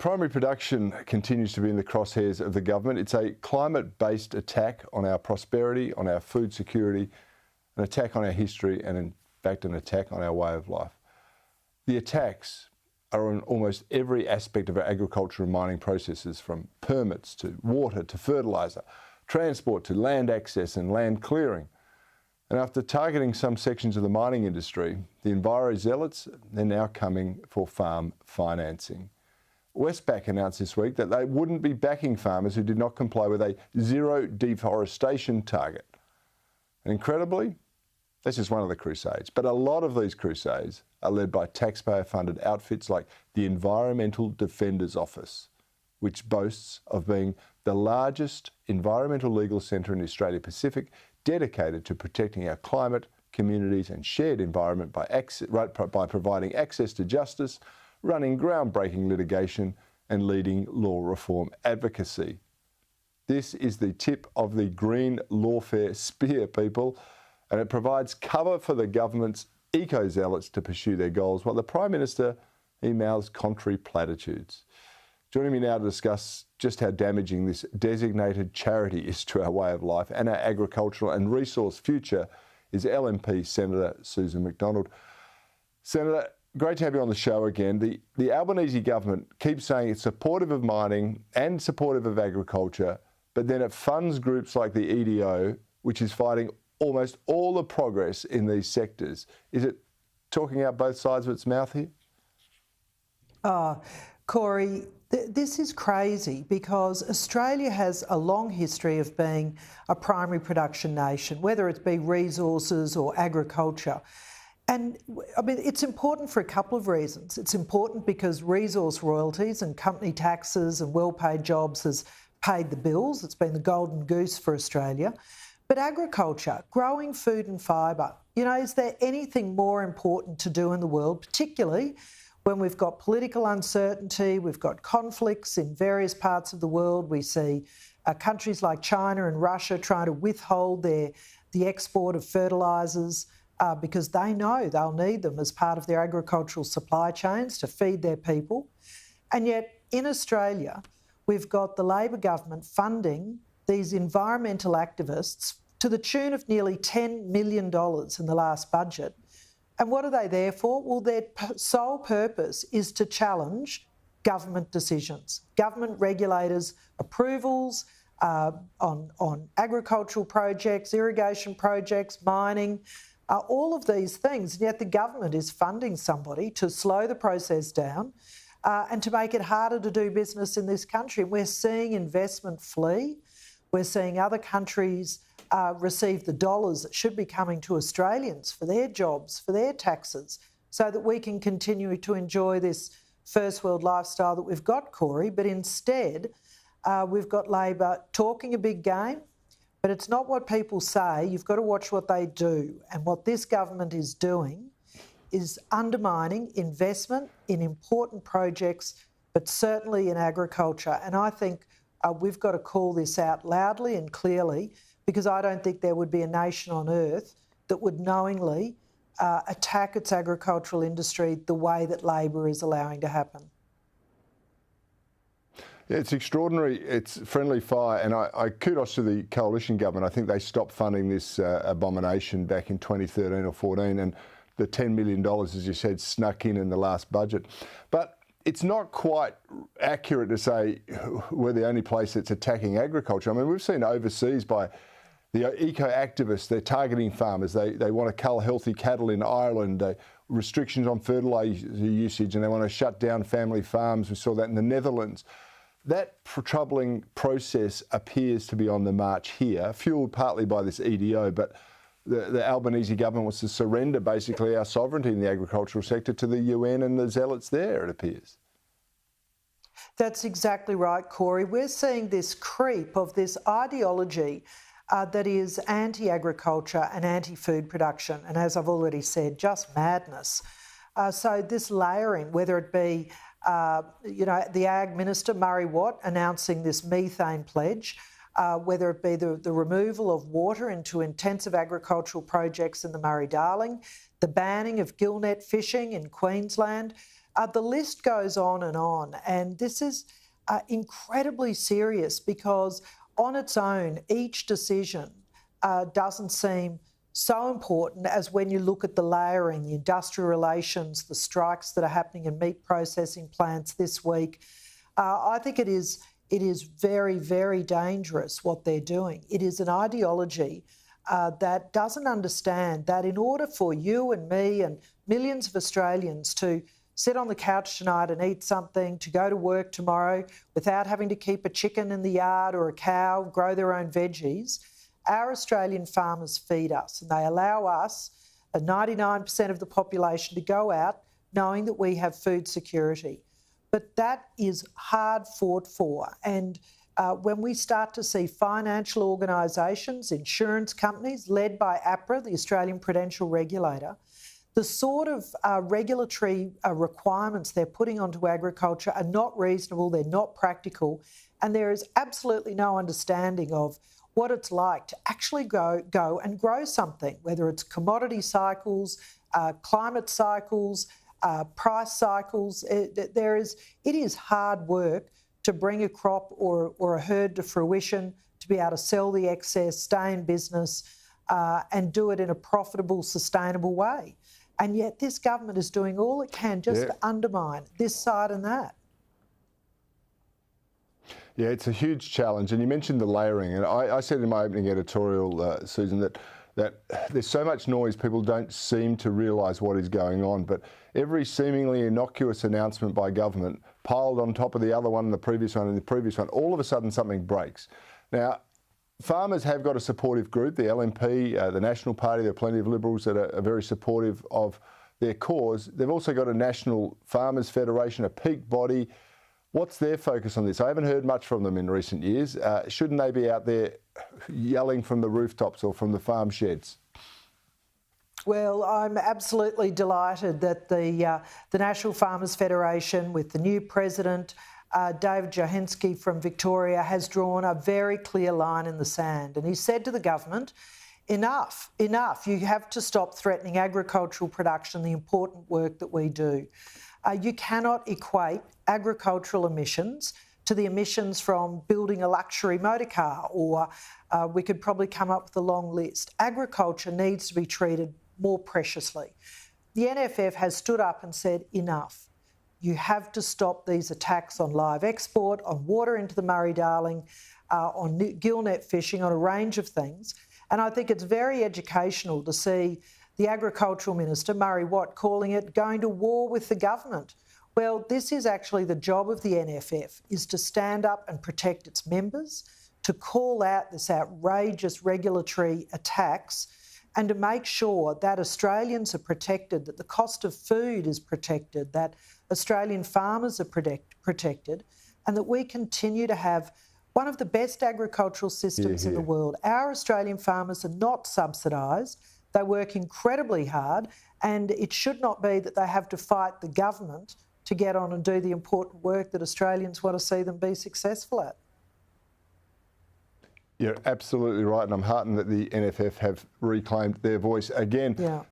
Primary production continues to be in the crosshairs of the government. It's a climate-based attack on our prosperity, on our food security, an attack on our history, and in fact an attack on our way of life. The attacks are on almost every aspect of our agriculture and mining processes, from permits to water to fertiliser, transport to land access and land clearing. And after targeting some sections of the mining industry, the enviro zealots are now coming for farm financing. Westpac announced this week that they wouldn't be backing farmers who did not comply with a zero deforestation target. And incredibly, that's just one of the crusades. But a lot of these crusades are led by taxpayer-funded outfits like the Environmental Defenders Office, which boasts of being the largest environmental legal centre in the Australia Pacific, dedicated to protecting our climate, communities and shared environment by providing access to justice, running groundbreaking litigation and leading law reform advocacy. This is the tip of the green lawfare spear, people, and it provides cover for the government's eco-zealots to pursue their goals while the Prime Minister emails contrary platitudes. Joining me now to discuss just how damaging this designated charity is to our way of life and our agricultural and resource future is LNP Senator Susan McDonald. Senator, great to have you on the show again. The Albanese government keeps saying it's supportive of mining and supportive of agriculture, but then it funds groups like the EDO, which is fighting almost all the progress in these sectors. Is it talking out both sides of its mouth here? Cory, this is crazy because Australia has a long history of being a primary production nation, whether it be resources or agriculture. And I mean, it's important for a couple of reasons. It's important because resource royalties and company taxes and well-paid jobs has paid the bills. It's been the golden goose for Australia. But agriculture, growing food and fibre, is there anything more important to do in the world, particularly when we've got political uncertainty, we've got conflicts in various parts of the world. We see countries like China and Russia trying to withhold the export of fertilisers because they know they'll need them as part of their agricultural supply chains to feed their people. And yet in Australia, we've got the Labor government funding these environmental activists to the tune of nearly $10 million in the last budget. And what are they there for? Well, their sole purpose is to challenge government decisions, government regulators' approvals on agricultural projects, irrigation projects, mining, all of these things. And yet the government is funding somebody to slow the process down and to make it harder to do business in this country. We're seeing investment flee. We're seeing other countries receive the dollars that should be coming to Australians for their jobs, for their taxes, so that we can continue to enjoy this first world lifestyle that we've got, Cory. But instead, we've got Labor talking a big game, but it's not what people say. You've got to watch what they do. And what this government is doing is undermining investment in important projects, but certainly in agriculture. And I think we've got to call this out loudly and clearly, because I don't think there would be a nation on earth that would knowingly attack its agricultural industry the way that Labor is allowing to happen. Yeah, it's extraordinary. It's friendly fire, and I kudos to the coalition government. I think they stopped funding this abomination back in 2013 or 14, and the $10 million, as you said, snuck in the last budget. But it's not quite accurate to say we're the only place that's attacking agriculture. I mean, we've seen overseas by the eco-activists, they're targeting farmers. They want to cull healthy cattle in Ireland, restrictions on fertiliser usage, and they want to shut down family farms. We saw that in the Netherlands. That troubling process appears to be on the march here, fuelled partly by this EDO, but the Albanese government wants to surrender basically our sovereignty in the agricultural sector to the UN and the zealots there, it appears. That's exactly right, Cory. We're seeing this creep of this ideology that is anti-agriculture and anti-food production, and as I've already said, just madness. So this layering, whether it be the Ag Minister, Murray Watt, announcing this methane pledge, whether it be the removal of water into intensive agricultural projects in the Murray-Darling, the banning of gillnet fishing in Queensland, The list goes on, and this is incredibly serious because on its own, each decision doesn't seem so important as when you look at the layering, the industrial relations, the strikes that are happening in meat processing plants this week. I think it is very, very dangerous what they're doing. It is an ideology that doesn't understand that in order for you and me and millions of Australians to sit on the couch tonight and eat something, to go to work tomorrow without having to keep a chicken in the yard or a cow, grow their own veggies, our Australian farmers feed us, and they allow us, 99% of the population, to go out knowing that we have food security. But that is hard fought for. And when we start to see financial organisations, insurance companies led by APRA, the Australian Prudential Regulator, the sort of regulatory requirements they're putting onto agriculture are not reasonable, they're not practical, and there is absolutely no understanding of what it's like to actually go and grow something, whether it's commodity cycles, climate cycles, price cycles. It is hard work to bring a crop or a herd to fruition, to be able to sell the excess, stay in business, and do it in a profitable, sustainable way. And yet this government is doing all it can just to undermine this side and that. Yeah, it's a huge challenge. And you mentioned the layering. And I said in my opening editorial, Susan, that there's so much noise, people don't seem to realise what is going on. But every seemingly innocuous announcement by government piled on top of the other one and the previous one and the previous one, all of a sudden something breaks. Now, farmers have got a supportive group, the LNP, the National Party. There are plenty of Liberals that are very supportive of their cause. They've also got a National Farmers Federation, a peak body. What's their focus on this? I haven't heard much from them in recent years. Shouldn't they be out there yelling from the rooftops or from the farm sheds? Well, I'm absolutely delighted that the National Farmers Federation, with the new president, David Johanski from Victoria, has drawn a very clear line in the sand. And he said to the government, enough, you have to stop threatening agricultural production, the important work that we do. You cannot equate agricultural emissions to the emissions from building a luxury motor car, or we could probably come up with a long list. Agriculture needs to be treated more preciously. The NFF has stood up and said, enough. You have to stop these attacks on live export, on water into the Murray-Darling, on gillnet fishing, on a range of things. And I think it's very educational to see the Agricultural Minister, Murray Watt, calling it going to war with the government. Well, this is actually the job of the NFF, is to stand up and protect its members, to call out this outrageous regulatory attacks, and to make sure that Australians are protected, that the cost of food is protected, that Australian farmers are protected, and that we continue to have one of the best agricultural systems in the world. Our Australian farmers are not subsidised. They work incredibly hard, and it should not be that they have to fight the government to get on and do the important work that Australians want to see them be successful at. You're absolutely right, and I'm heartened that the NFF have reclaimed their voice again. Yeah.